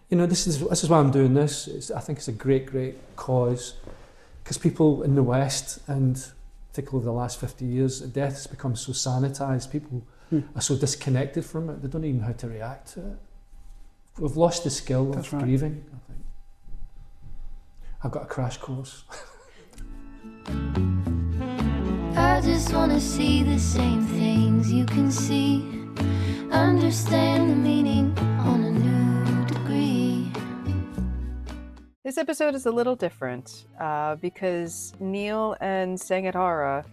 this is why I'm doing this. I think it's a great cause, because people in the West, and particularly the last 50 years, death has become so sanitised. People are so disconnected from it. They don't even know how to react to it. We've lost the skill of grieving, I think. I've got a crash course. I just want to see the same things you can see, understand the meaning on a new degree. This episode is a little different because Neil and Sanghadara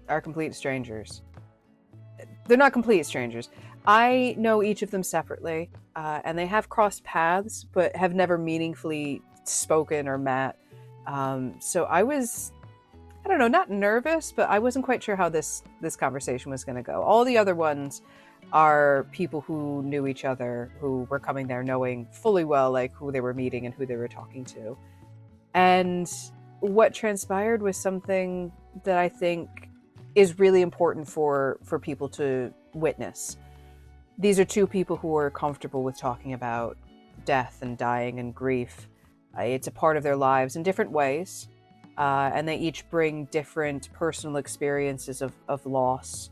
are complete strangers. They're not complete strangers. I know each of them separately, and they have crossed paths, but have never meaningfully spoken or met. So I was, I don't know, not nervous, but I wasn't quite sure how this conversation was going to go. All the other ones are people who knew each other, who were coming there knowing fully well like who they were meeting and who they were talking to. And what transpired was something that I think is really important for people to witness. These are two people who are comfortable with talking about death and dying and grief. It's a part of their lives in different ways, and they each bring different personal experiences of loss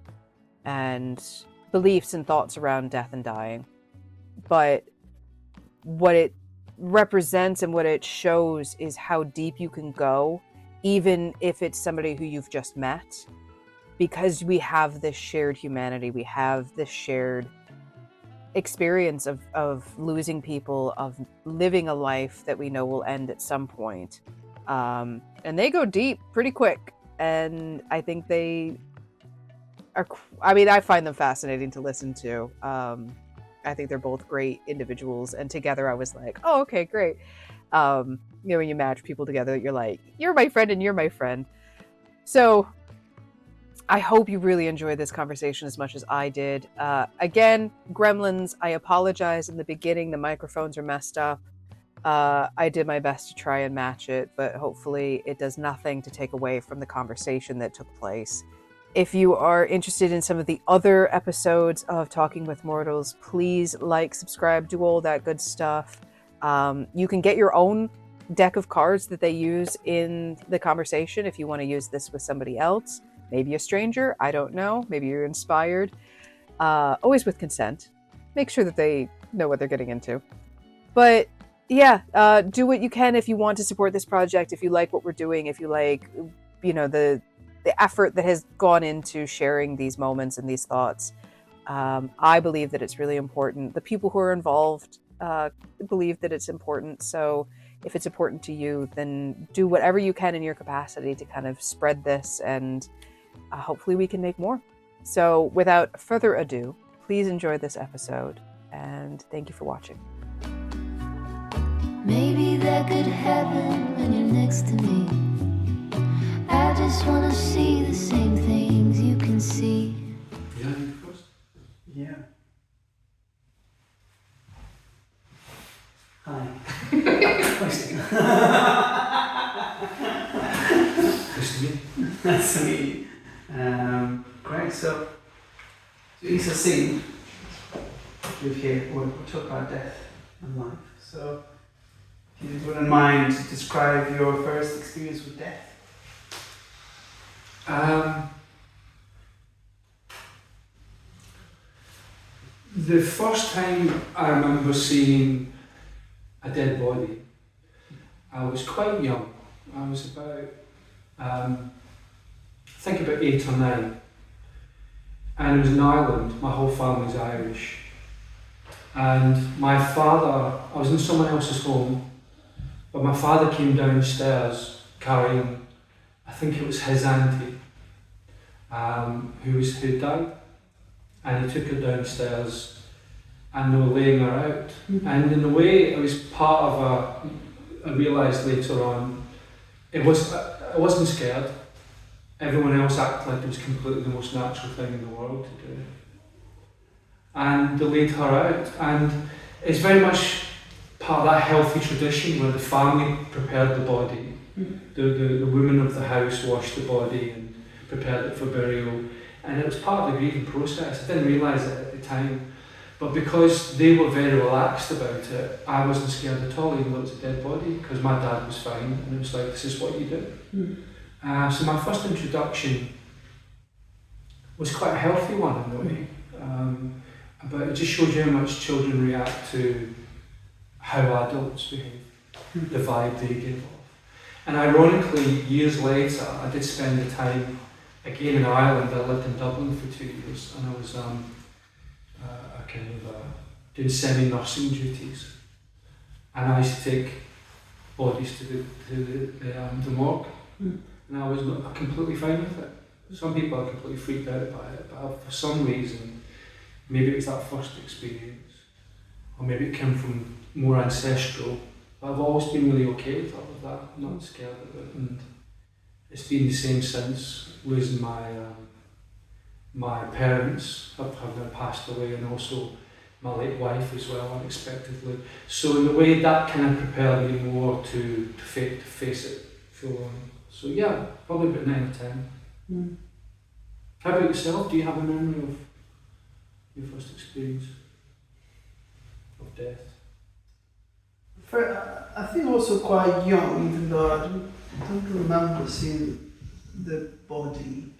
and beliefs and thoughts around death and dying. But what it represents and what it shows is how deep you can go, even if it's somebody who you've just met, because we have this shared humanity, we have this shared experience of losing people, of living a life that we know will end at some point. And they go deep pretty quick. And I think they are, I find them fascinating to listen to. I think they're both great individuals. And together I was like, oh, okay, great. When you match people together, you're like, you're my friend and you're my friend. So I hope you really enjoyed this conversation as much as I did. Again, Gremlins, I apologize in the beginning. The microphones are messed up. I did my best to try and match it, but hopefully it does nothing to take away from the conversation that took place. If you are interested in some of the other episodes of Talking with Mortals, please like, subscribe, do all that good stuff. You can get your own deck of cards that they use in the conversation if you want to use this with somebody else. Maybe a stranger, I don't know. Maybe you're inspired. Always with consent. Make sure that they know what they're getting into. But yeah, do what you can if you want to support this project, if you like what we're doing, if you like, the effort that has gone into sharing these moments and these thoughts. I believe that it's really important. The people who are involved believe that it's important. So if it's important to you, then do whatever you can in your capacity to kind of spread this, and hopefully we can make more. So without further ado, please enjoy this episode, and thank you for watching. Maybe that could happen when you're next to me. I just want to see the same things you can see. Yeah, of course. Yeah. Hi. Nice to meet you. Nice to meet you. Great, so it's a scene. We've here, we'll talk about death and life. So, if you wouldn't mind to describe your first experience with death? The first time I remember seeing a dead body, I was quite young. I was about, I think about 8 or 9. And it was in Ireland. My whole family's Irish. And my father, I was in someone else's home, but my father came downstairs carrying, I think it was his auntie, who died. And he took her downstairs and they were laying her out. Mm-hmm. And in a way, it was part of I realised later on, I wasn't scared. Everyone else acted like it was completely the most natural thing in the world to do. And they laid her out, and it's very much part of that healthy tradition where the family prepared the body. Mm-hmm. The women of the house washed the body and prepared it for burial, and it was part of the grieving process. I didn't realise it at the time, But because they were very relaxed about it, I wasn't scared at all, even though it was a dead body, because my dad was fine, and it was like, this is what you do. So my first introduction was quite a healthy one in a way, but it just shows you how much children react to how adults behave, the vibe they give off. And ironically, years later, I did spend the time again in Ireland. I lived in Dublin for 2 years, and I was doing semi-nursing duties, and I used to take bodies to the morgue, and I was completely fine with it. Some people are completely freaked out by it, but for some reason, maybe it was that first experience, or maybe it came from more ancestral. I've always been really okay with all of that, not scared of it, and it's been the same since losing my parents have now passed away, and also my late wife as well, unexpectedly. So in a way, that kind of prepared me more to face it full on. So yeah, probably about 9 or 10. How about yourself? Do you have a memory of your first experience of death? I think also quite young, even though I don't remember seeing the body.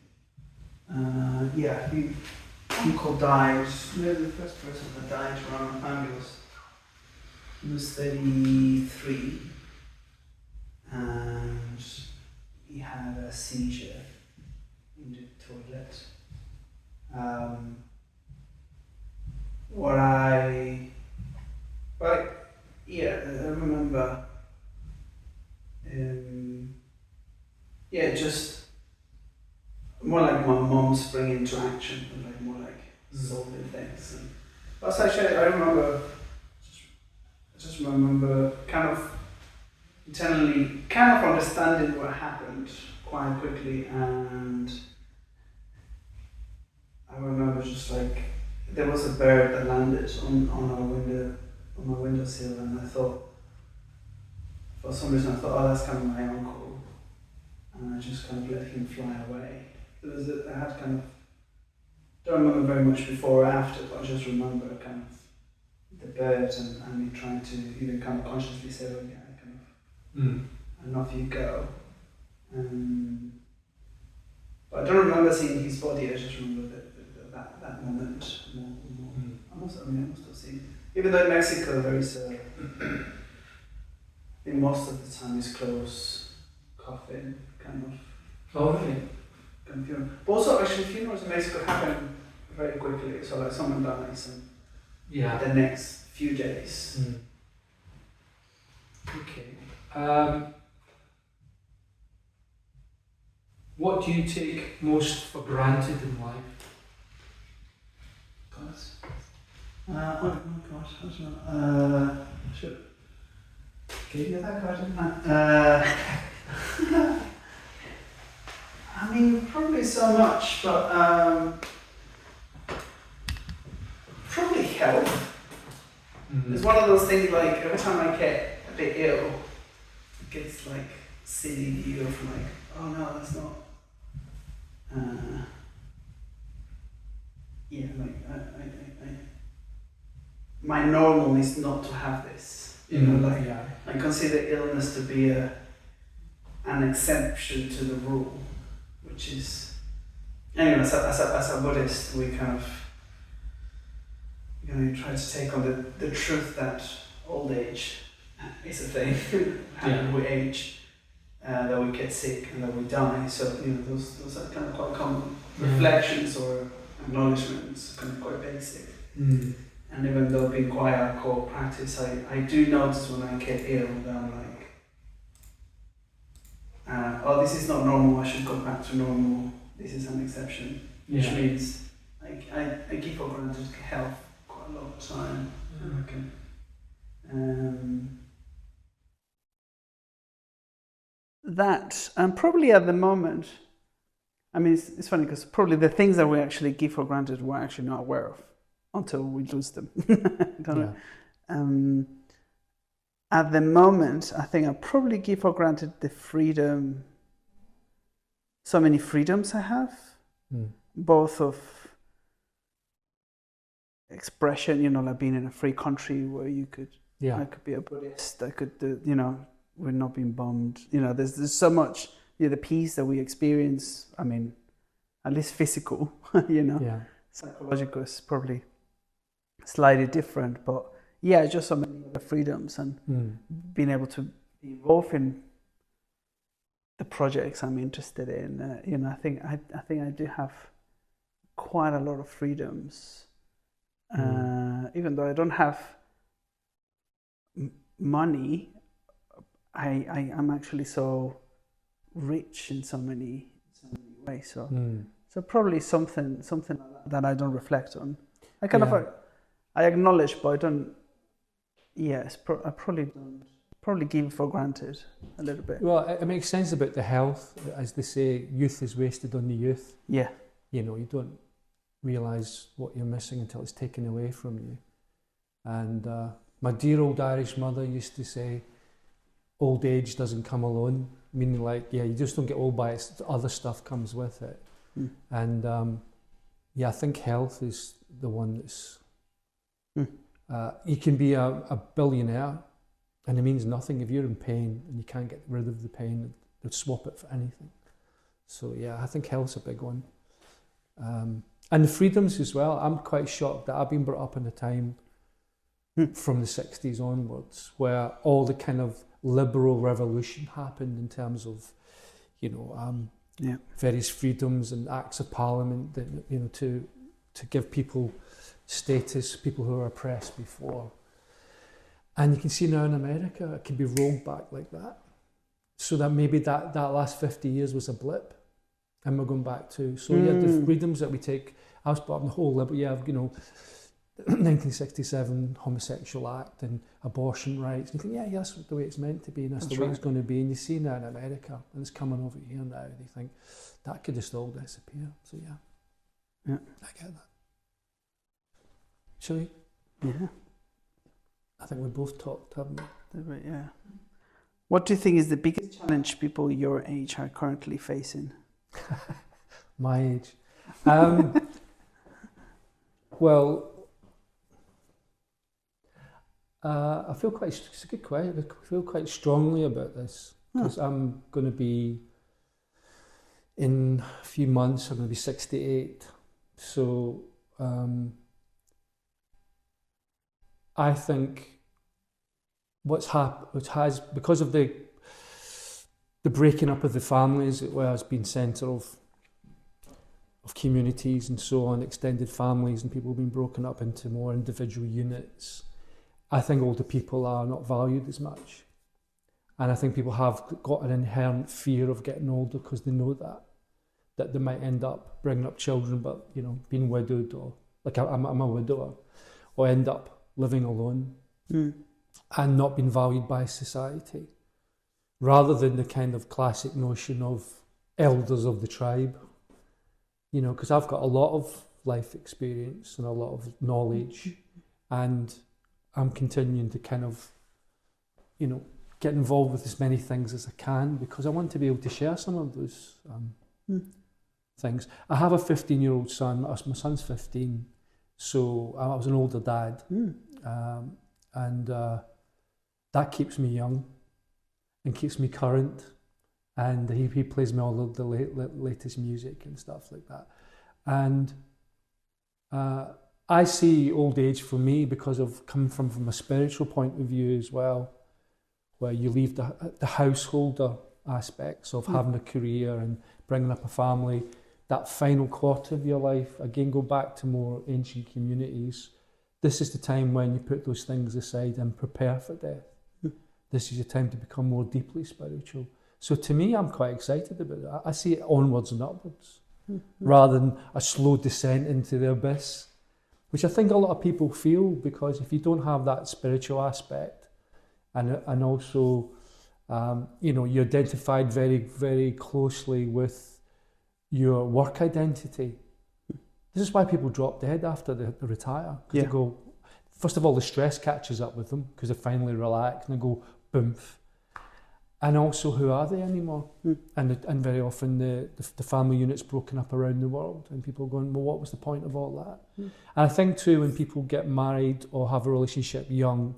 Uncle died. The first person that died around my family was 33, and he had a seizure in the toilet. I remember. Just more like my mom spring into action, and like more like solving things. But actually, I just remember kind of internally, kind of understanding what happened quite quickly, and I remember just like there was a bird that landed on my windowsill, and I thought, for some reason, oh, that's kind of my uncle, and I just kind of let him fly away. I had kind of, don't remember very much before or after, but I just remember kind of the bird and me trying to even kind of consciously say, oh yeah, kind of, and off you go. But I don't remember seeing his body. I just remember that moment more. I must have seen, even though in Mexico there is I think most of the time is close coffin kind of. Oh, really? Kind of funeral. But also, actually, funerals in Mexico happen very quickly. So, like, someone dies, and the next few days. Okay. What do you take most for granted in life? Oh my gosh, I don't know. Should give you that card, didn't I? I mean, probably so much, but probably health. It's one of those things, like, every time I get a bit ill, it gets like silly view of like, oh no, that's not. My normal is not to have this. I consider illness to be an exception to the rule, which is, anyway, as a Buddhist, we kind of, try to take on the truth that old age is a thing, and we age, that we get sick and that we die. So those are kind of quite common reflections or acknowledgements, kind of quite basic. And even though being quite a core practice, I do notice when I get ill that I'm like, this is not normal, I should go back to normal, this is an exception. Which means I give for granted health quite a lot of time. That, and probably at the moment, I mean, it's funny because probably the things that we actually give for granted we're actually not aware of until we lose them. At the moment, I think I probably give for granted the freedom, so many freedoms I have, both of expression, you know, like being in a free country where you could, Yeah. I could be a Buddhist, I could do, you know, we're not being bombed. You know, there's so much, you know, the peace that we experience, I mean, at least physical, you know, Yeah. psychological is probably slightly different, but yeah, just so many other freedoms and being able to be involved in the projects I'm interested in. You know, I think I do have quite a lot of freedoms, even though I don't have money. I'm actually so rich in so many ways. So probably something that I don't reflect on. I kind of I acknowledge, but I don't. Yes, I probably give it for granted a little bit. Well, it makes sense about the health, as they say, youth is wasted on the youth. Yeah. You know, you don't realise what you're missing until it's taken away from you. And my dear old Irish mother used to say, old age doesn't come alone, meaning like, yeah, you just don't get old by it, other stuff comes with it. And yeah, I think health is the one that's, you can be a billionaire and it means nothing if you're in pain and you can't get rid of the pain, they'd swap it for anything. So yeah, I think health's a big one. And the freedoms as well. I'm quite shocked that I've been brought up in a time from the 60s onwards where all the kind of liberal revolution happened in terms of, you know, various freedoms and acts of parliament that, you know, to give people status, people who were oppressed before. And you can see now in America, it can be rolled back like that. So that maybe that last 50 years was a blip. And we're going back to, so yeah, the freedoms that we take, I was brought up in the whole liberal, you have, you know, 1967 Homosexual Act and abortion rights. And you think, yeah, that's the way it's meant to be, and that's the way it's going to be. And you see now in America, and it's coming over here now, and you think, that could just all disappear. So yeah, I get that. Shall we? Yeah. I think we both talked, haven't we? Yeah. What do you think is the biggest challenge people your age are currently facing? My age. Well, I feel quite. It's a good question. I feel quite strongly about this because I'm going to be in a few months. I'm going to be 68. So I think which has because of the breaking up of the families, where has been centre of communities and so on, extended families, and people being broken up into more individual units. I think older people are not valued as much. And I think people have got an inherent fear of getting older because they know that they might end up bringing up children, but, you know, being widowed, or like I'm a widower, or end up living alone and not being valued by society, rather than the kind of classic notion of elders of the tribe. You know, because I've got a lot of life experience and a lot of knowledge, and I'm continuing to kind of, you know, get involved with as many things as I can because I want to be able to share some of those things. I have a 15-year-old son. My son's 15, so I was an older dad, and that keeps me young and keeps me current. And he plays me all of the latest music and stuff like that. And I see old age for me because of coming from a spiritual point of view as well, where you leave the householder aspects of having a career and bringing up a family. That final quarter of your life, again, go back to more ancient communities. This is the time when you put those things aside and prepare for death. This is your time to become more deeply spiritual. So to me, I'm quite excited about it. I see it onwards and upwards, rather than a slow descent into the abyss, which I think a lot of people feel, because if you don't have that spiritual aspect, and also, you know, you're identified very, very closely with your work identity. This is why people drop dead after they retire. Because they go, first of all, the stress catches up with them because they finally relax and they go, boom. and also who are they anymore? And very often the family unit's broken up around the world, and people are going, well, what was the point of all that? And I think too, when people get married or have a relationship young,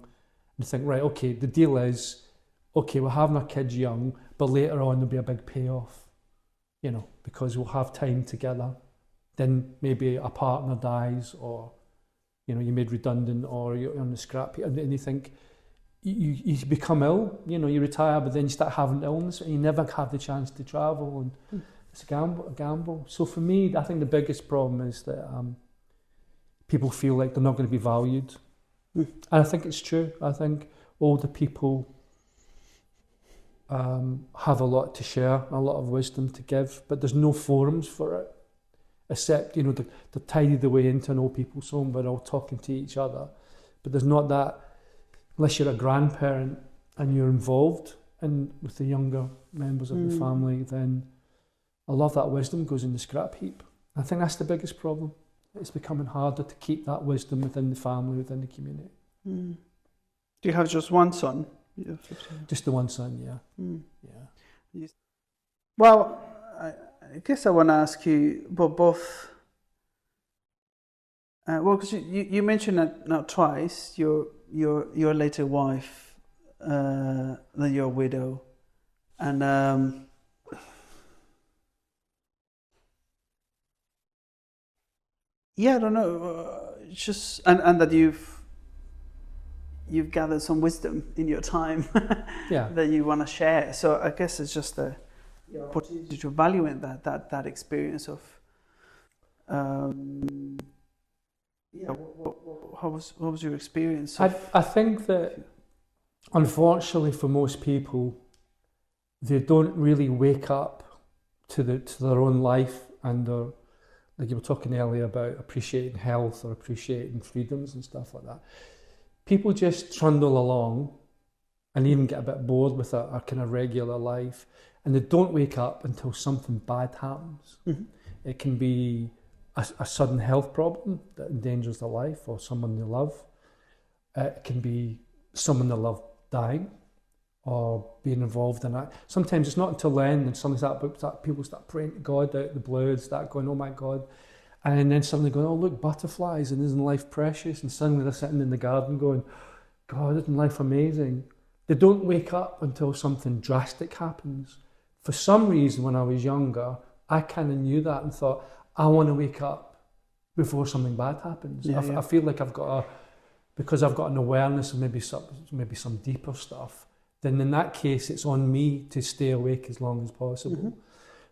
they think, right, okay, the deal is, okay, we're having our kids young, but later on there'll be a big payoff, you know, because we'll have time together. Then maybe a partner dies, or, you know, you're made redundant, or you're on the scrap heap, and you think, you become ill, you know, you retire, but then you start having illness, and you never have the chance to travel, and it's a gamble. So for me, I think the biggest problem is that people feel like they're not going to be valued. And I think it's true. I think older people have a lot to share, a lot of wisdom to give, but there's no forums for it, except, you know, they're tidied the way into an old people's home where they're all talking to each other. But there's not that, unless you're a grandparent and you're involved with the younger members of the family, then a lot of that wisdom goes in the scrap heap. I think that's the biggest problem. It's becoming harder to keep that wisdom within the family, within the community. Do you have just one son? Just the one son, yeah. Yeah. Well, I guess I want to ask you, but both. Well, because you mentioned that now twice, your later wife, that you're a widow, and yeah, I don't know, just and that you've gathered some wisdom in your time Yeah. that you want to share. So I guess it's just the opportunity to value in that experience of. Yeah, what was your experience? I think that, unfortunately for most people, they don't really wake up to their own life, and like you were talking earlier about appreciating health or appreciating freedoms and stuff like that. People just trundle along and even get a bit bored with a kind of regular life, and they don't wake up until something bad happens. It can be a sudden health problem that endangers their life, or someone they love. It can be someone they love dying, or being involved in that. Sometimes it's not until then, and suddenly people start praying to God out of the blue, and start going, oh my God. And then suddenly going, oh look, butterflies, and isn't life precious? And suddenly they're sitting in the garden going, God, isn't life amazing? They don't wake up until something drastic happens. For some reason, when I was younger, I kind of knew that and thought, I want to wake up before something bad happens. I feel like because I've got an awareness of maybe some deeper stuff, then in that case, it's on me to stay awake as long as possible.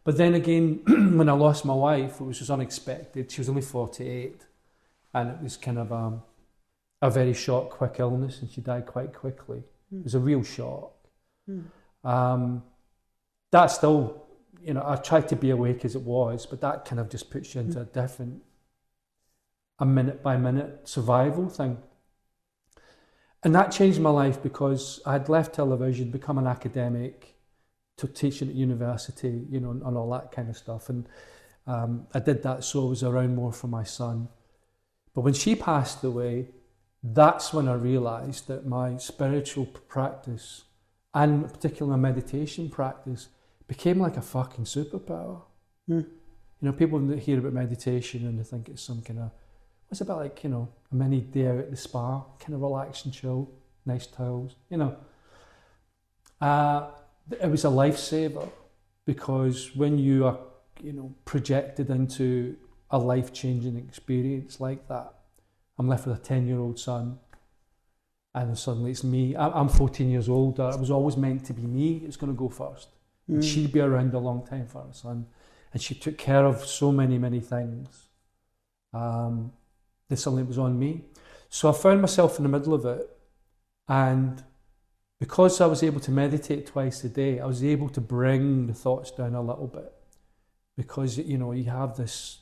But then again, when I lost my wife, it was just unexpected. She was only 48, and it was kind of a very short, quick illness, and she died quite quickly. It was a real shock. That still, you know, I tried to be awake as it was, but that kind of just puts you into a minute by minute survival thing. And that changed my life because I had left television, become an academic, to teaching at university, you know, and all that kind of stuff. And I did that so I was around more for my son. But when she passed away, that's when I realised that my spiritual practice, and particularly my meditation practice, became like a fucking superpower. You know, people hear about meditation and they think it's some kind of, what's it about, like, you know, a mini day out at the spa, kind of relax and chill, nice towels, you know. It was a lifesaver, because when you are, you know, projected into a life-changing experience like that, I'm left with a 10-year-old son, and then suddenly it's me. I'm 14 years old. It was always meant to be me. It's going to go first. And she'd be around a long time for her son, and she took care of so many, many things. Then suddenly it was on me. So I found myself in the middle of it, and because I was able to meditate twice a day, I was able to bring the thoughts down a little bit, because, you know, you have this,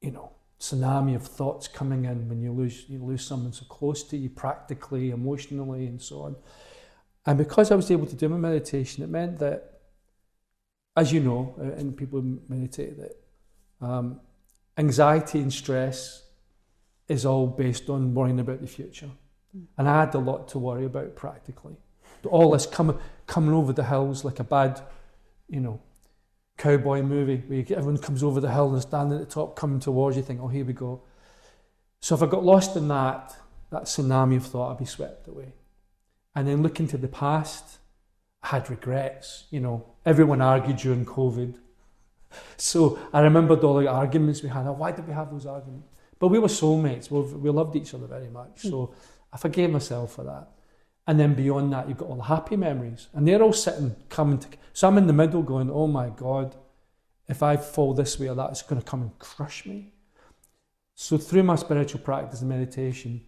you know, tsunami of thoughts coming in when you lose someone so close to you, practically, emotionally, and so on. And because I was able to do my meditation, it meant that, as you know, and people who meditate, that anxiety and stress is all based on worrying about the future. And I had a lot to worry about practically. all this coming over the hills like a bad, cowboy movie where everyone comes over the hill and standing at the top coming towards you, think, oh, here we go. So if I got lost in that tsunami of thought, I'd be swept away. And then looking to the past, I had regrets. Everyone argued during COVID. So I remembered all the arguments we had. Why did we have those arguments? But we were soulmates. We loved each other very much. So I forgave myself for that. And then beyond that, you've got all the happy memories. And they're all so I'm in the middle going, oh my God, if I fall this way or that, it's going to come and crush me. So through my spiritual practice and meditation,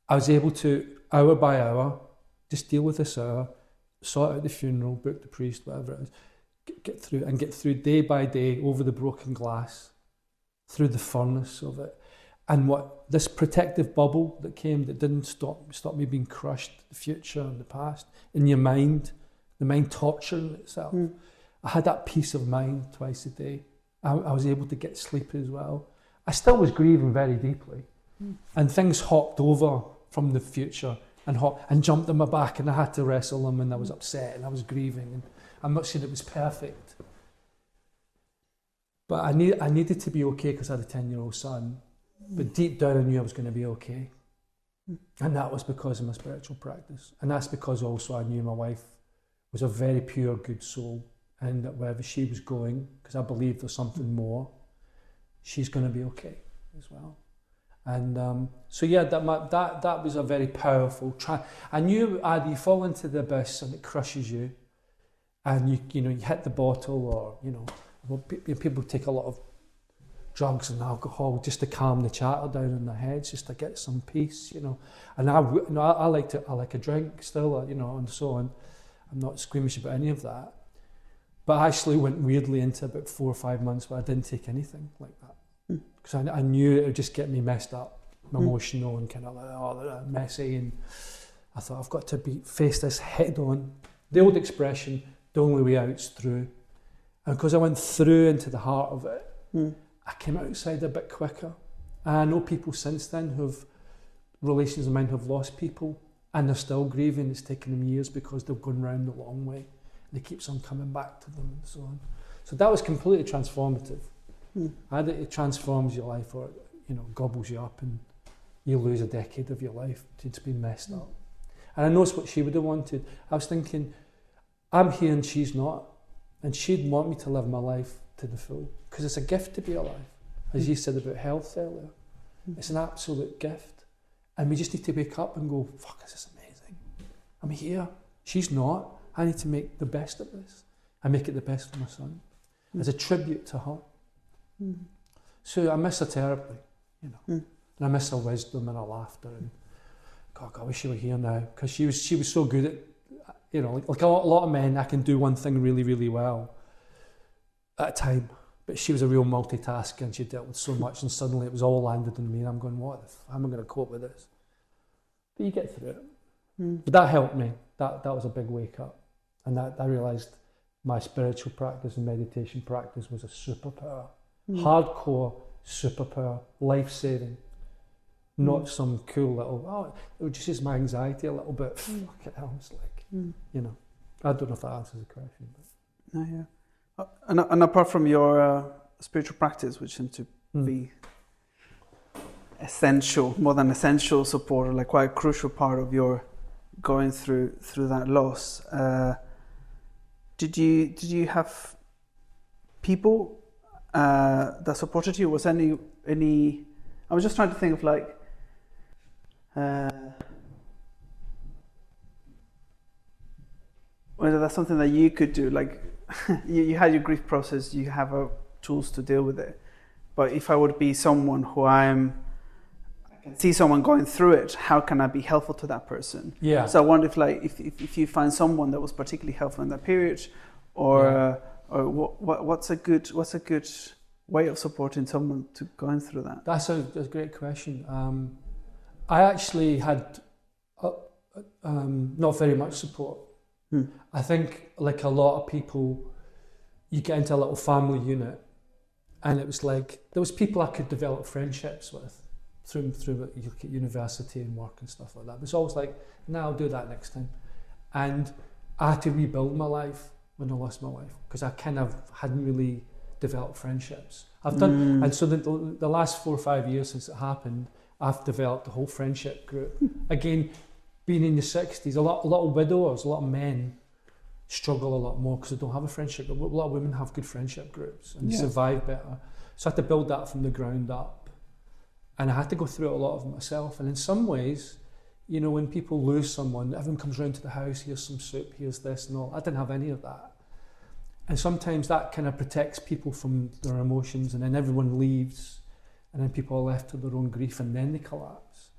I was able to, hour by hour, just deal with this hour, sort out the funeral, book the priest, whatever it is, get through day by day over the broken glass, through the furnace of it. And what this protective bubble that came that didn't stop me being crushed, the future and the past, in your mind, the mind torturing itself. I had that peace of mind twice a day. I was able to get sleep as well. I still was grieving very deeply. And things hopped over from the future and jumped on my back, and I had to wrestle them, and I was upset and I was grieving. And I'm not saying it was perfect. But I needed to be okay because I had a 10-year-old son. But deep down I knew I was going to be okay. And that was because of my spiritual practice. And that's because also I knew my wife was a very pure, good soul. And that wherever she was going, because I believe there's something more, she's going to be okay as well. And so yeah, that was a very powerful I knew you fall into the abyss and it crushes you. And you hit the bottle, or people take a lot of drugs and alcohol just to calm the chatter down in their heads, just to get some peace, And I like a drink still, and so on. I'm not squeamish about any of that. But I actually went weirdly into about 4 or 5 months where I didn't take anything like that. Because I knew it would just get me messed up, emotional and kind of like, messy. And I thought, I've got to face this head on. The old expression, the only way out's through. And because I went through into the heart of it, I came outside a bit quicker. And I know people since then relations of mine who've lost people, and they're still grieving. It's taken them years because they've gone round the long way. And it keeps on coming back to them and so on. So that was completely transformative. Either it transforms your life or gobbles you up and you lose a decade of your life to just being messed up. And I know it's what she would have wanted. I was thinking, I'm here and she's not. And she'd want me to live my life to the full. Because it's a gift to be alive. As you said about health earlier. It's an absolute gift. And we just need to wake up and go, fuck, this is amazing. I'm here. She's not. I need to make the best of this. I make it the best for my son. As a tribute to her. So I miss her terribly, And I miss her wisdom and her laughter. And God, I wish she were here now. Because she was so good at, like a lot of men, I can do one thing really, really well at a time. But she was a real multitasker and she dealt with so much, and suddenly it was all landed on me and I'm going, how am I going to cope with this? But you get through it. But that helped me. That was a big wake up. And that I realised my spiritual practice and meditation practice was a superpower. Hardcore superpower, life-saving. Not some cool little, it reduces my anxiety a little bit. Fuck it, I was like, I don't know if that answers the question. But. No, yeah. And apart from your spiritual practice, which seems to be essential, more than essential support, or like quite a crucial part of your going through that loss, did you have people that supported you? Was any? I was just trying to think of like. Whether that's something that you could do, like you had your grief process, you have tools to deal with it. But if I would be someone who I can see someone going through it, how can I be helpful to that person? Yeah. So I wonder if you find someone that was particularly helpful in that period, or what's a good way of supporting someone to going through that? That's a great question. I actually had not very much support. I think, like a lot of people, you get into a little family unit, and it was like there was people I could develop friendships with through you look at university and work and stuff like that. But it's always like, no, I'll do that next time. And I had to rebuild my life when I lost my wife, because I kind of hadn't really developed friendships. I've done, and so the last 4 or 5 years since it happened, I've developed a whole friendship group. Again, being in the 60s, a lot of widowers, a lot of men struggle a lot more because they don't have a friendship group. A lot of women have good friendship groups and they survive better. So I had to build that from the ground up. And I had to go through a lot of it myself. And in some ways, you know, when people lose someone, everyone comes round to the house, here's some soup, here's this and all. I didn't have any of that. And sometimes that kind of protects people from their emotions, and then everyone leaves, and then people are left to their own grief, and then they collapse.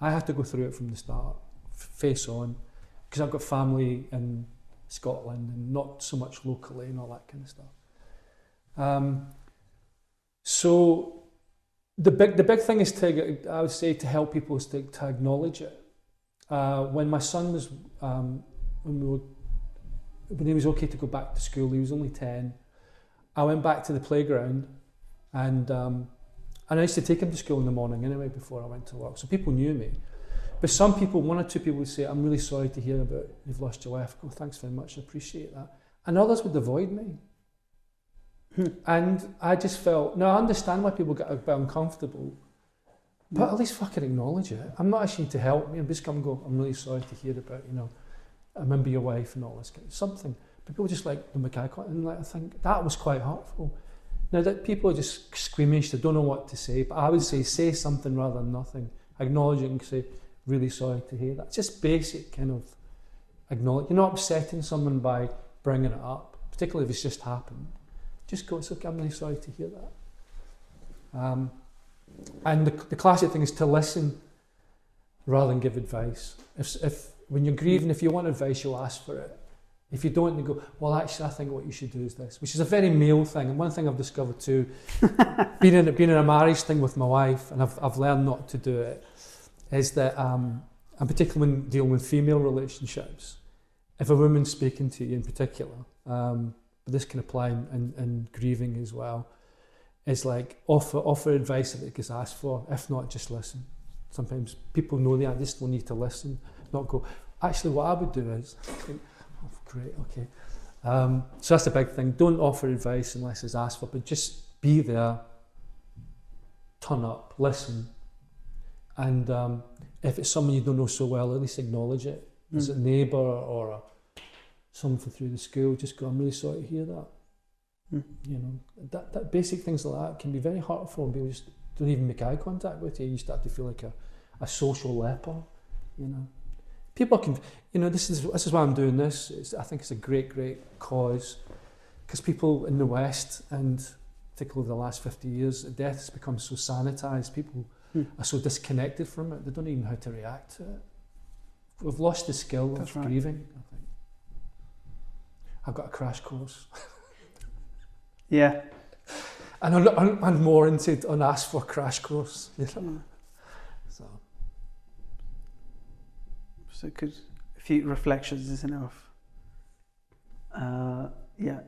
I had to go through it from the start, face on, because I've got family in Scotland and not so much locally and all that kind of stuff. So the big thing is I would say to help people is to acknowledge it. When my son was when he was okay to go back to school, he was only 10. I went back to the playground, and I used to take him to school in the morning anyway before I went to work. So people knew me. But some people, one or two people would say, I'm really sorry to hear about you've lost your wife. I go, thanks very much, I appreciate that. And others would avoid me. And I just felt, now I understand why people get a bit uncomfortable, but at least fucking acknowledge it. I'm not asking you to help me. I'm just going to go, I'm really sorry to hear about, you know, I remember your wife and all this kind of something. But people just like the Mackay, and like, I think that was quite hurtful. Now that people are just squeamish, they don't know what to say, but I would say something rather than nothing. Acknowledge it and say, really sorry to hear that. Just basic kind of acknowledge. You're not upsetting someone by bringing it up, particularly if it's just happened. Just go, it's okay, I'm really sorry to hear that. And the classic thing is to listen rather than give advice. If when you're grieving, if you want advice, you'll ask for it. If you don't, you go, well, actually, I think what you should do is this, which is a very male thing. And one thing I've discovered too, being in a marriage thing with my wife, and I've learned not to do it, is that, and particularly when dealing with female relationships, if a woman's speaking to you in particular, but this can apply in grieving as well, is like offer advice if it gets asked for. If not, just listen. Sometimes people know that, just don't need to listen, not go, actually what I would do is, oh, great, okay. So that's the big thing. Don't offer advice unless it's asked for, but just be there, turn up, listen. And if it's someone you don't know so well, at least acknowledge it. Is it a neighbour or someone through the school? Just go, I'm really sorry to hear that. You know, that basic things like that can be very hurtful, and people just don't even make eye contact with you. You start to feel like a social leper, you know. People can, you know, this is why I'm doing this. I think it's a great cause, because people in the West, and particularly the last 50 years, death has become so sanitised. People are so disconnected from it, they don't even know how to react to it. We've lost the skill of grieving, I think. I've got a crash course. Yeah. And I'm more into an ask for crash course, you know. So a few reflections, isn't it, of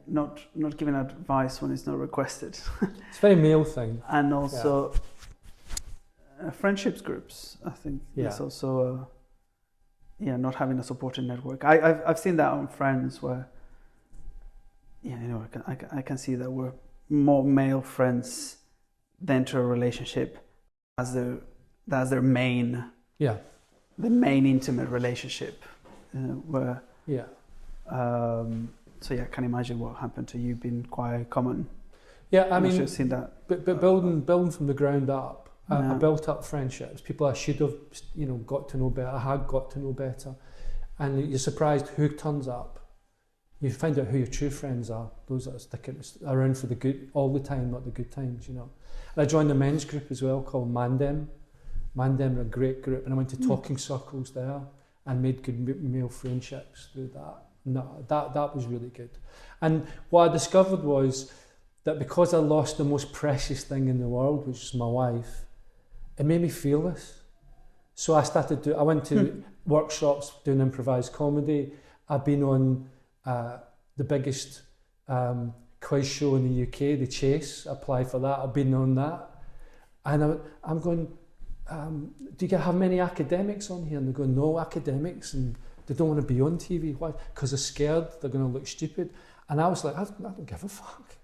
not giving advice when it's not requested. It's a very male thing. And also friendships groups, I think. It's also not having a supporting network. I've seen that on friends where I can see that we're more male friends that enter a relationship as their main the main intimate relationship where so I can imagine what happened to you being quite common. I mean, I've seen that. But building from the ground up, I built up friendships. People I should have, got to know better. I had got to know better, and you're surprised who turns up. You find out who your true friends are. Those that are sticking around for the good all the time, not the good times. And I joined a men's group as well called Mandem. Mandem are a great group, and I went to talking circles there and made good male friendships through that. No, that was really good. And what I discovered was that because I lost the most precious thing in the world, which is my wife, it made me feel this. So I went to workshops doing improvised comedy. I've been on the biggest quiz show in the UK, The Chase. I applied for that. I've been on that. And I'm going, do you have many academics on here? And they go, no academics. And They don't want to be on TV. Why? Because they're scared they're going to look stupid. And I was like, I don't give a fuck.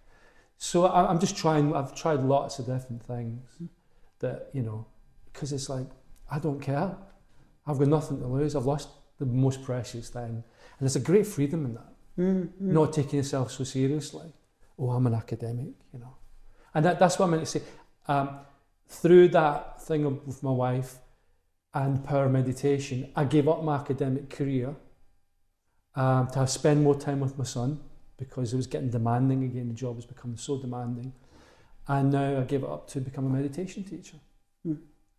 So I'm just trying. I've tried lots of different things that, you know, because it's like, I don't care. I've got nothing to lose. I've lost the most precious thing. And there's a great freedom in that. Not taking yourself so seriously. Oh, I'm an academic, you know. And that's what I meant to say. Through that thing with my wife and power meditation, I gave up my academic career to spend more time with my son, because it was getting demanding again. The job was becoming so demanding. And now I gave it up to become a meditation teacher.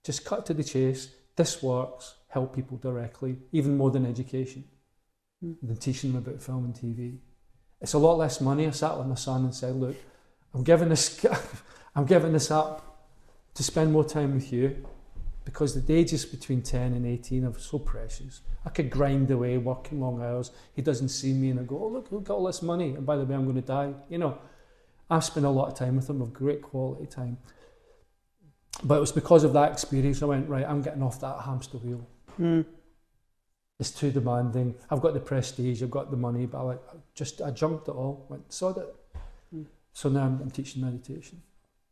Just cut to the chase. This works. Help people directly, even more than education, than teaching them about film and TV. It's a lot less money. I sat with my son and said, look, I'm giving this up to spend more time with you, because the ages between 10 and 18 are so precious. I could grind away, working long hours. He doesn't see me and I go, oh, look at all this money. And by the way, I'm going to die. You know, I've spent a lot of time with him, of great quality time. But it was because of that experience I went, right, I'm getting off that hamster wheel. It's too demanding. I've got the prestige, I've got the money, but I junked it all, went, sod it. So now I'm teaching meditation.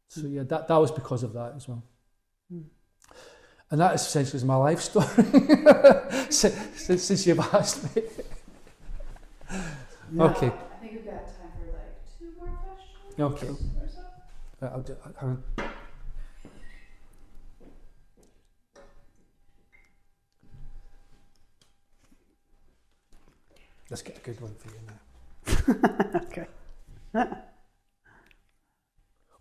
So yeah, that was because of that as well. And that essentially is my life story since you've asked me. Okay. I think we've got time for like 2 more questions. Okay. Or so. I'll do. Hang on. Let's get a good one for you now. Okay.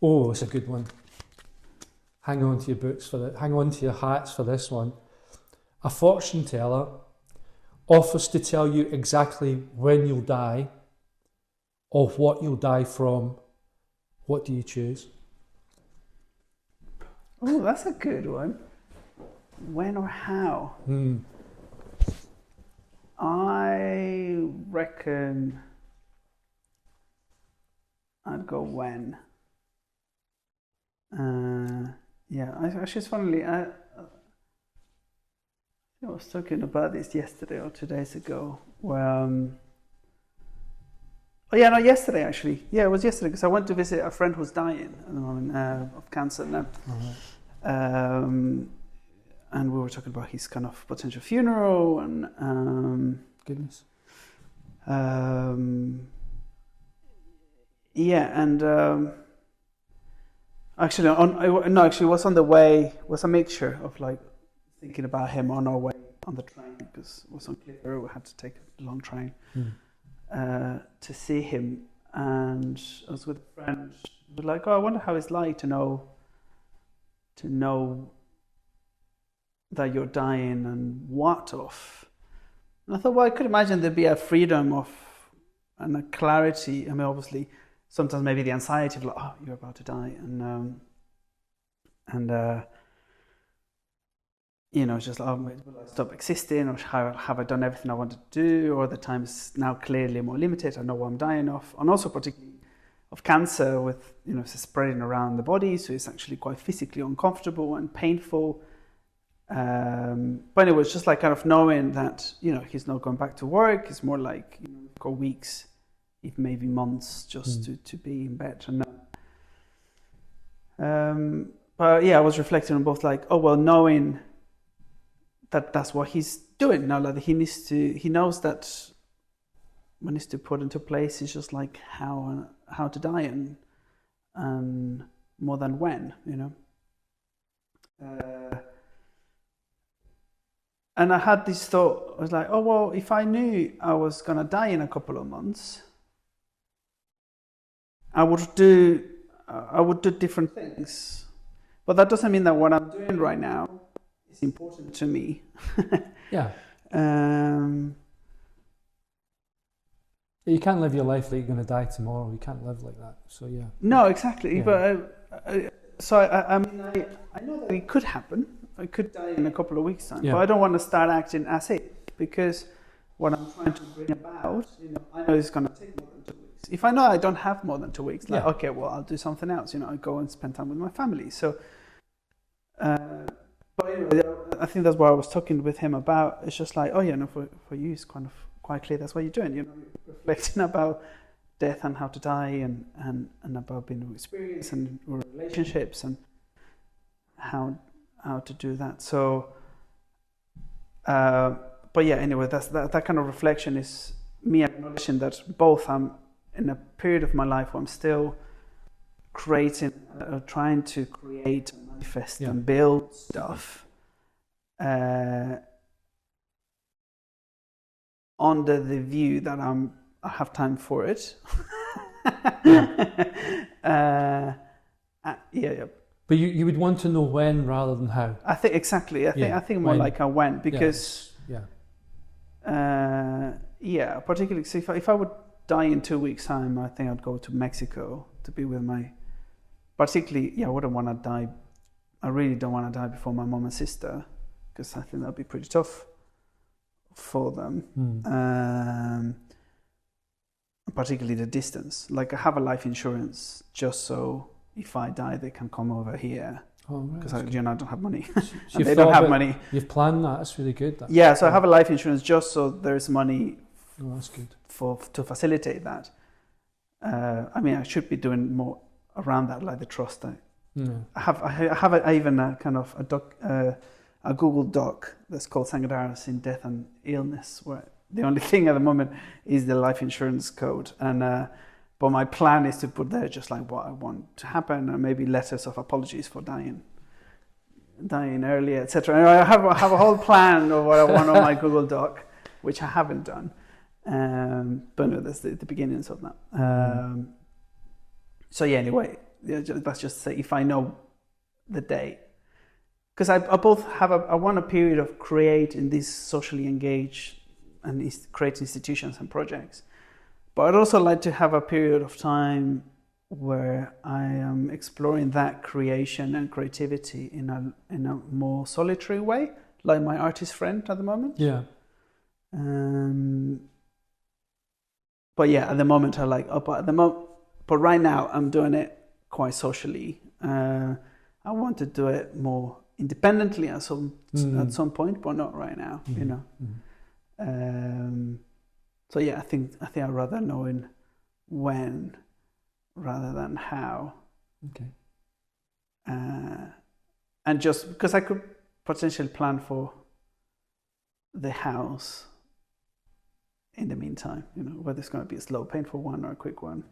Oh, it's a good one. Hang on to your boots for that. Hang on to your hats for this one. A fortune teller offers to tell you exactly when you'll die, or what you'll die from. What do you choose? Oh, that's a good one. When or how? I reckon I'd go when. Yeah, actually, it's funnily, I was talking about this yesterday or 2 days ago. Where, yesterday actually. Yeah, it was yesterday, because I went to visit a friend who's dying at the moment of cancer now. And we were talking about his kind of potential funeral and Goodness. Actually, it was on the way. Was a mixture of like thinking about him on our way on the train, because it was unclear. We had to take a long train to see him, and I was with a friend. We were like, oh, I wonder how it's like to know that you're dying and what of. And I thought, well, I could imagine there'd be a freedom of and a clarity. I mean, obviously, sometimes maybe the anxiety of like, oh, you're about to die, and it's just like, oh, will I stop existing, or have I done everything I wanted to do, or the time is now clearly more limited. I know what I'm dying of, and also particularly of cancer, with it's spreading around the body, so it's actually quite physically uncomfortable and painful. But it was just like kind of knowing that he's not going back to work. It's more like go weeks, even maybe months, just to be in bed. And but yeah, I was reflecting on both, like, oh well, knowing that that's what he's doing now, like he knows that what needs to put into place is just like how to die, and more than when, And I had this thought, I was like, oh, well, if I knew I was going to die in a couple of months, I would do different things. But that doesn't mean that what I'm doing right now is important to me. Yeah. You can't live your life like you're going to die tomorrow. You can't live like that. So, yeah. No, exactly. Yeah. But I know that it could happen. I could die in a couple of weeks' time, yeah. But I don't want to start acting as it, because what I'm trying to bring about, I know it's going to take more than 2 weeks. If I know I don't have more than 2 weeks, like, okay, well, I'll do something else. I go and spend time with my family. So, But anyway, I think that's what I was talking with him about. It's just like, oh yeah, no, for you, it's kind of quite clear that's what you're doing. You're reflecting about death and how to die, and about being experience and relationships and how to do that. So, but yeah, anyway, that kind of reflection is me acknowledging that both I'm in a period of my life where I'm still creating, trying to create, manifest, and build stuff under the view that I have time for it. Yeah. But you would want to know when rather than how. I think exactly. I think more when. like I went because particularly so if I would die in 2 weeks' time, I think I'd go to Mexico to be with my. Particularly, I wouldn't want to die. I really don't want to die before my mom and sister because I think that'd be pretty tough for them. Particularly the distance. Like I have a life insurance just so if I die, they can come over here because I don't have money. So they don't have money. You've planned that. That's really good. So I have a life insurance just so there's money. Oh, that's good. To facilitate that. I mean, I should be doing more around that, like the trust. I have even a kind of a Google Doc that's called Sanghadara in Death and Illness, where the only thing at the moment is the life insurance code, and but my plan is to put there just like what I want to happen, and maybe letters of apologies for dying earlier, etc. I have a whole plan of what I want on my Google Doc, which I haven't done. But no, that's the beginnings of that. So yeah, anyway, that's just to say if I know the date, because I want a period of creating these socially engaged and create institutions and projects, but I'd also like to have a period of time where I am exploring that creation and creativity in a more solitary way, like my artist friend at the moment. Yeah. But yeah, at the moment but right now I'm doing it quite socially. I want to do it more independently at some point, but not right now. So yeah, I think I'd rather knowing when rather than how. Okay. And just because I could potentially plan for the house in the meantime, whether it's going to be a slow, painful one or a quick one.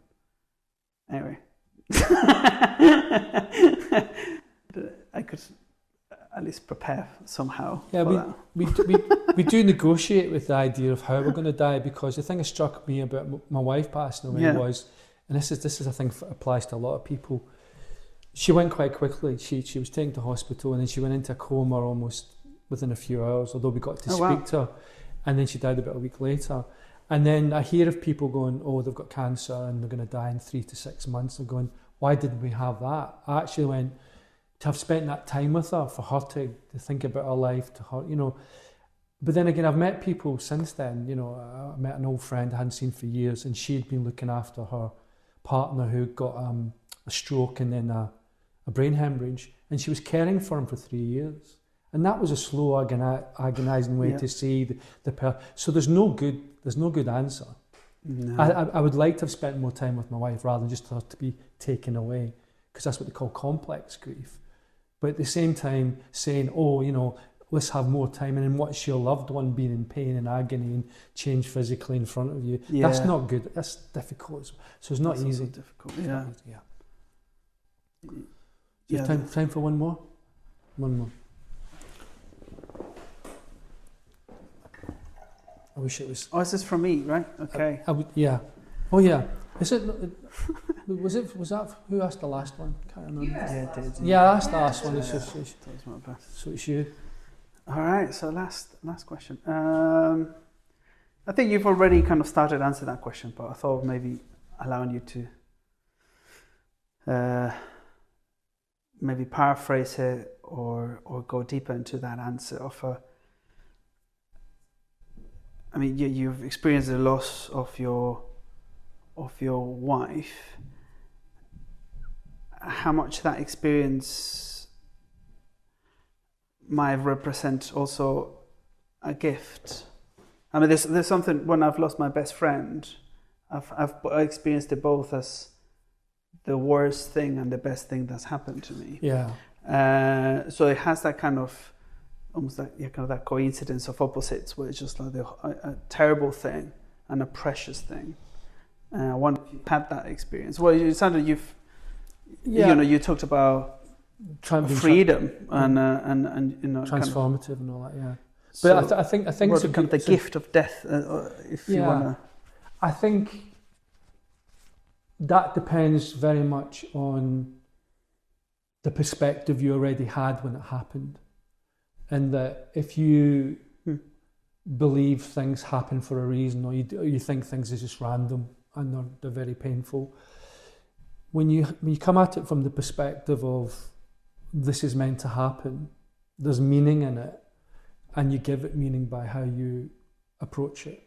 Anyway, I could at least prepare somehow. Yeah, we do negotiate with the idea of how we're going to die, because the thing that struck me about my wife passing away was, and this is a thing that applies to a lot of people. She went quite quickly. She was taken to hospital and then she went into a coma almost within a few hours, although we got to speak to her. And then she died about a week later. And then I hear of people going, oh, they've got cancer and they're going to die in 3 to 6 months. I'm going, why didn't we have that? I actually went to have spent that time with her, for her to think about her life, to her, But then again, I've met people since then, I met an old friend I hadn't seen for years, and she'd been looking after her partner who got a stroke and then a brain hemorrhage, and she was caring for him for 3 years. And that was a slow, agonising way to see the so there's no good answer. No. I would like to have spent more time with my wife rather than just her to be taken away, because that's what they call complex grief. But at the same time, saying, let's have more time, and then watch your loved one being in pain and agony and change physically in front of you. Yeah. That's not good. That's difficult. So it's not easy. Difficult. Yeah. Time for one more? One more. I wish it was. Oh, is this from me, right? Okay. Yeah. Oh, yeah. Is it? Was that who asked the last one? Can't remember. I asked the last one. So it's you. All right. So last question. I think you've already kind of started answering that question, but I thought maybe allowing you to maybe paraphrase it or go deeper into that answer of I mean, you've experienced the loss of your wife. How much that experience might represent also a gift. I mean, there's something, when I've lost my best friend, I've experienced it both as the worst thing and the best thing that's happened to me. Yeah. So it has that kind of, almost like kind of that coincidence of opposites, where it's just like a terrible thing and a precious thing. I wonder if you've had that experience. Well, it sounded you talked about freedom and transformative and all that. Yeah. So But I think what it's kind of the gift of death, if you want to. I think that depends very much on the perspective you already had when it happened, and that if you believe things happen for a reason, or you think things are just random and they're very painful, when you come at it from the perspective of this is meant to happen, there's meaning in it, and you give it meaning by how you approach it,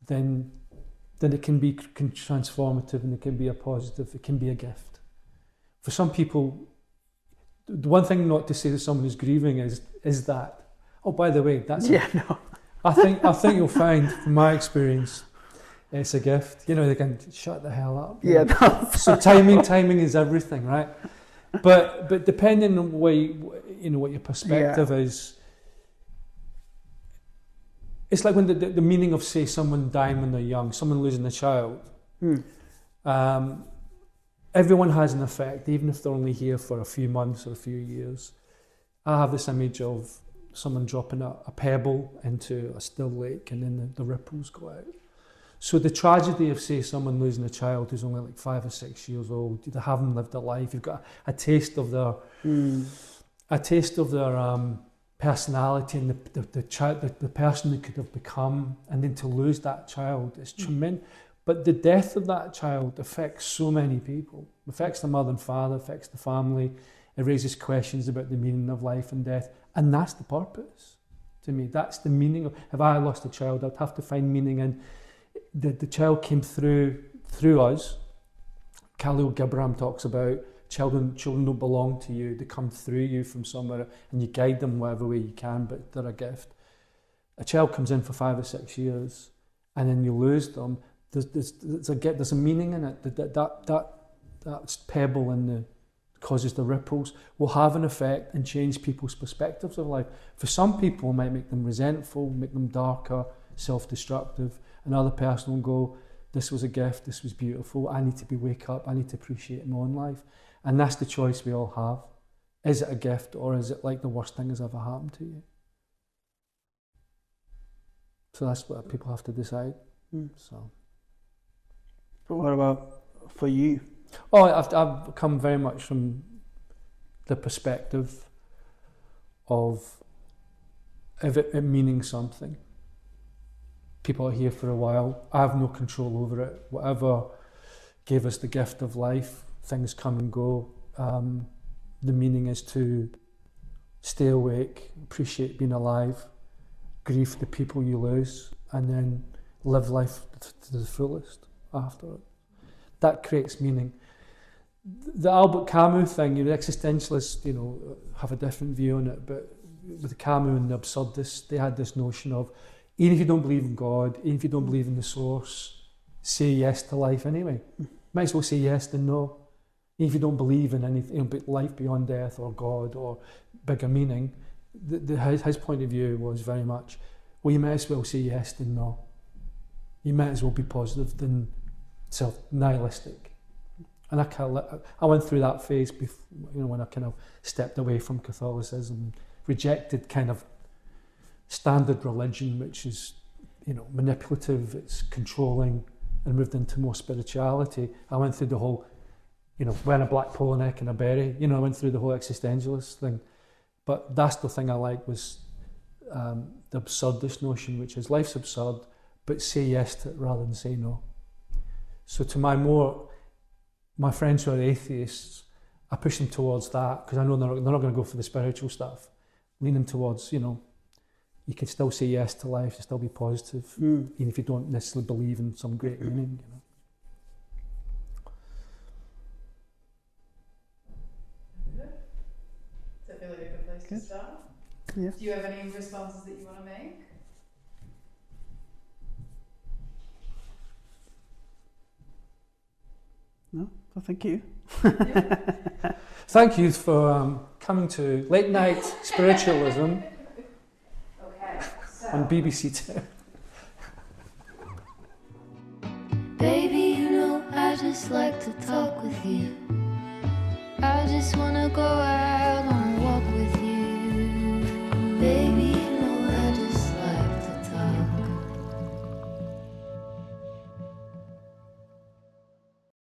then it can be transformative, and it can be a positive, it can be a gift. For some people, the one thing not to say to someone who's grieving is that, oh, by the way, that's I think you'll find, from my experience, it's a gift. They can shut the hell up. Yeah. So timing is everything, right? But depending on what your perspective is, it's like when the meaning of, say, someone dying when they're young, someone losing a child. Everyone has an effect, even if they're only here for a few months or a few years. I have this image of someone dropping a pebble into a still lake, and then the ripples go out. So the tragedy of, say, someone losing a child who's only like 5 or 6 years old, they haven't lived a life. You've got a taste of their personality and the person they could have become, and then to lose that child is tremendous. But the death of that child affects so many people. It affects the mother and father, affects the family. It raises questions about the meaning of life and death, and that's the purpose. To me, that's the meaning of. If I lost a child, I'd have to find meaning in the child came through us. Khalil Gibran talks about children don't belong to you; they come through you from somewhere, and you guide them whatever way you can. But they're a gift. A child comes in for 5 or 6 years, and then you lose them. There's a meaning in it. That pebble causes the ripples will have an effect and change people's perspectives of life. For some people, it might make them resentful, make them darker, self-destructive. Another person will go, this was a gift, this was beautiful, I need to wake up, I need to appreciate my own life. And that's the choice we all have. Is it a gift, or is it like the worst thing has ever happened to you? So that's what people have to decide. So. But what about for you? Oh, I've come very much from the perspective of it meaning something. People are here for a while. I have no control over it. Whatever gave us the gift of life, things come and go. The meaning is to stay awake, appreciate being alive, grieve the people you lose, and then live life to the fullest after it. That creates meaning. The Albert Camus thing, the existentialists, have a different view on it, but with Camus and the absurdists, they had this notion of, even if you don't believe in God, even if you don't believe in the source, say yes to life anyway. Might as well say yes than no. Even if you don't believe in anything, life beyond death or God or bigger meaning, his point of view was very much, well, you might as well say yes than no. You might as well be positive than nihilistic. And I went through that phase before, when I kind of stepped away from Catholicism, rejected kind of standard religion, which is, manipulative, it's controlling, and moved into more spirituality. I went through the whole, wearing a black polo neck and a beret, I went through the whole existentialist thing. But that's the thing I liked was the absurdist notion, which is life's absurd, but say yes to it rather than say no. So to my friends who are atheists, I push them towards that because I know they're not going to go for the spiritual stuff. Lean them towards, you can still say yes to life, to still be positive, even if you don't necessarily believe in some great meaning. Does that feel like a good place Good. stop. Yeah. Do you have any responses that you want to make? No? Well, thank you. Thank you for coming to Late Night Spiritualism Okay, so. on BBC Two. Baby, you know I just like to talk with you. I just wanna go out on